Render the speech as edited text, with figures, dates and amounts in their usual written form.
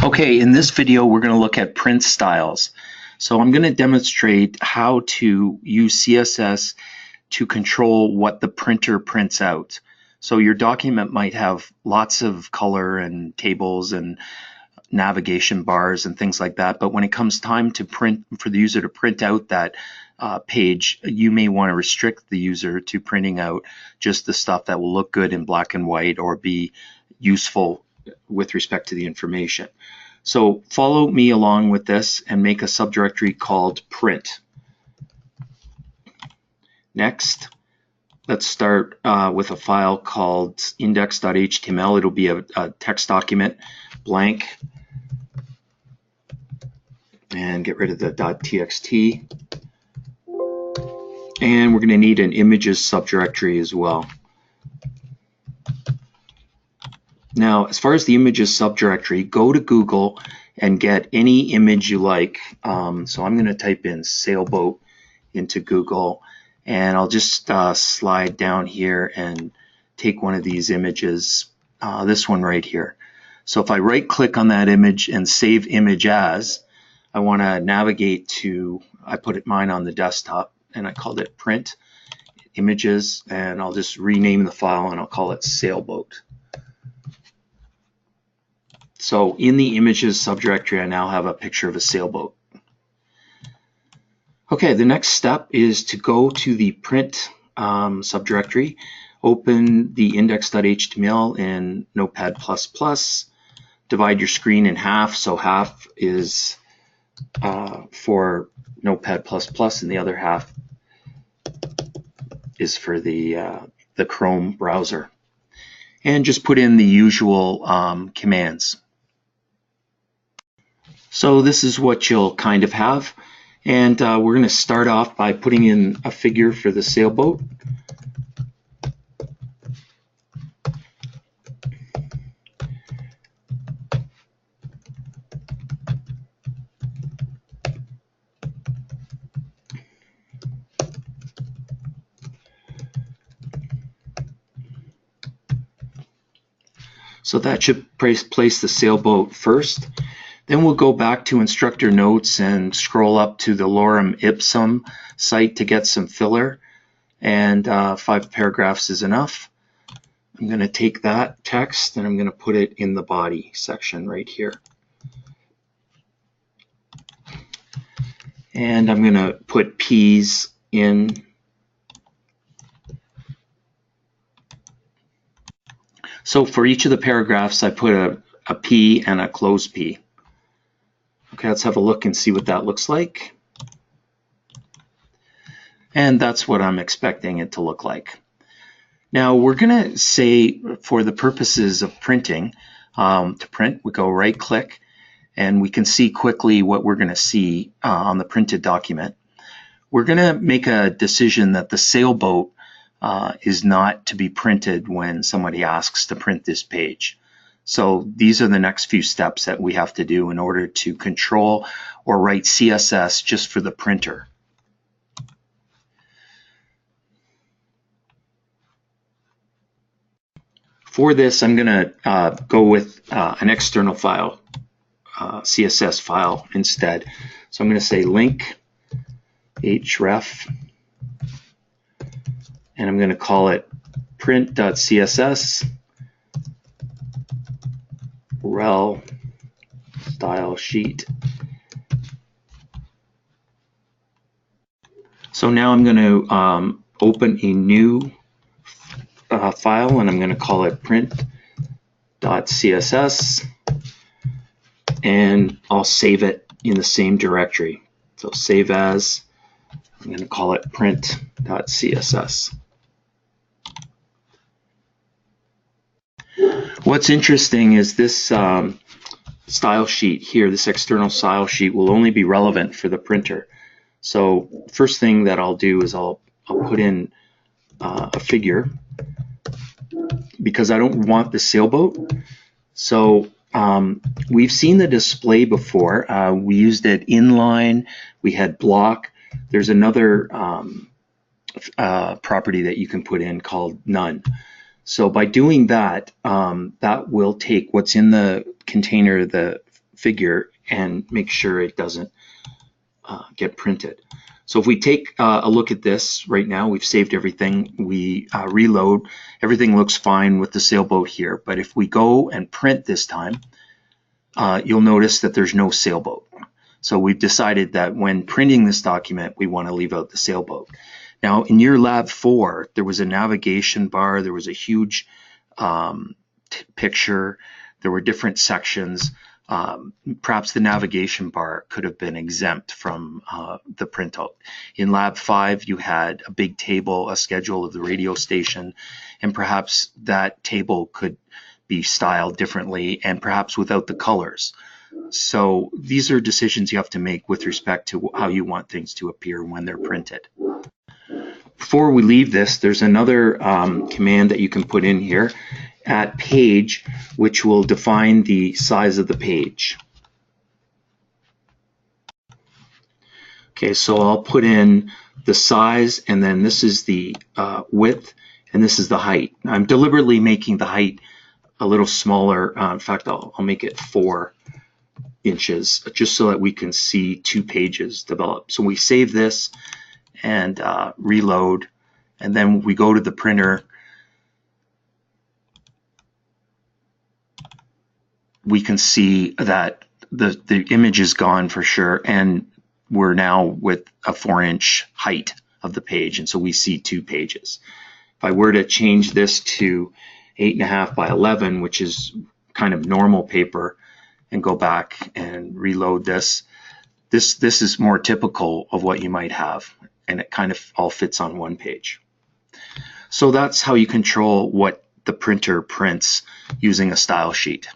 Okay, in this video we're going to look at print styles. So I'm going to demonstrate how to use CSS to control what the printer prints out. So your document might have lots of color and tables and navigation bars and things like that, but when it comes time to print, for the user to print out that page, you may want to restrict the user to printing out just the stuff that will look good in black and white or be useful with respect to the information. So follow me along with this and make a subdirectory called print. Next, let's start with a file called index.html. It'll be a text document, blank, and get rid of the .txt. And we're going to need an images subdirectory as well. Now, as far as the images subdirectory, go to Google and get any image you like. So I'm going to type in sailboat into Google, and I'll just slide down here and take one of these images, this one right here. So if I right click on that image and save image as, I want to navigate to, I put mine on the desktop and I called it print images, and I'll just rename the file and I'll call it sailboat. So in the images subdirectory, I now have a picture of a sailboat. Okay, the next step is to go to the print subdirectory, open the index.html in Notepad++, divide your screen in half, so half is for Notepad++ and the other half is for the Chrome browser. And just put in the usual commands. So this is what you'll kind of have, and we're going to start off by putting in a figure for the sailboat. So that should place the sailboat first. Then we'll go back to instructor notes and scroll up to the Lorem Ipsum site to get some filler, and 5 paragraphs is enough. I'm going to take that text and I'm going to put it in the body section right here. And I'm going to put P's in. So for each of the paragraphs I put a P and a closed P. Okay, let's have a look and see what that looks like. And that's what I'm expecting it to look like. Now we're going to say, for the purposes of printing, to print, we go right click and we can see quickly what we're going to see on the printed document. We're going to make a decision that the sailboat is not to be printed when somebody asks to print this page. So these are the next few steps that we have to do in order to control or write CSS just for the printer. For this, I'm going to go with an external file, CSS file instead. So I'm going to say link href, and I'm going to call it print.css rel style sheet. So now I'm going to open a new file, and I'm going to call it print.css, and I'll save it in the same directory. So save as, I'm going to call it print.css. What's interesting is this style sheet here, this external style sheet, will only be relevant for the printer. So first thing that I'll do is I'll put in a figure, because I don't want the sailboat. So we've seen the display before. We used it inline, we had block. There's another property that you can put in called none. So by doing that, that will take what's in the container, the figure and make sure it doesn't get printed. So if we take a look at this right now, we've saved everything, we reload, everything looks fine with the sailboat here, but if we go and print this time, you'll notice that there's no sailboat. So we've decided that when printing this document, we want to leave out the sailboat. Now in your lab 4, there was a navigation bar, there was a huge picture, there were different sections. Perhaps the navigation bar could have been exempt from the printout. In lab 5, you had a big table, a schedule of the radio station, and perhaps that table could be styled differently and perhaps without the colors. So these are decisions you have to make with respect to how you want things to appear when they're printed. Before we leave this, there's another command that you can put in here, at page, which will define the size of the page. Okay, so I'll put in the size, and then this is the width, and this is the height. I'm deliberately making the height a little smaller. In fact, I'll make it 4 inches, just so that we can see 2 pages develop. So we save this and reload, and then we go to the printer. We can see that the image is gone for sure, and we're now with a 4-inch height of the page, and so we see 2 pages. If I were to change this to 8.5 by 11, which is kind of normal paper, and go back and reload this, this is more typical of what you might have, and it kind of all fits on 1 page. So that's how you control what the printer prints using a style sheet.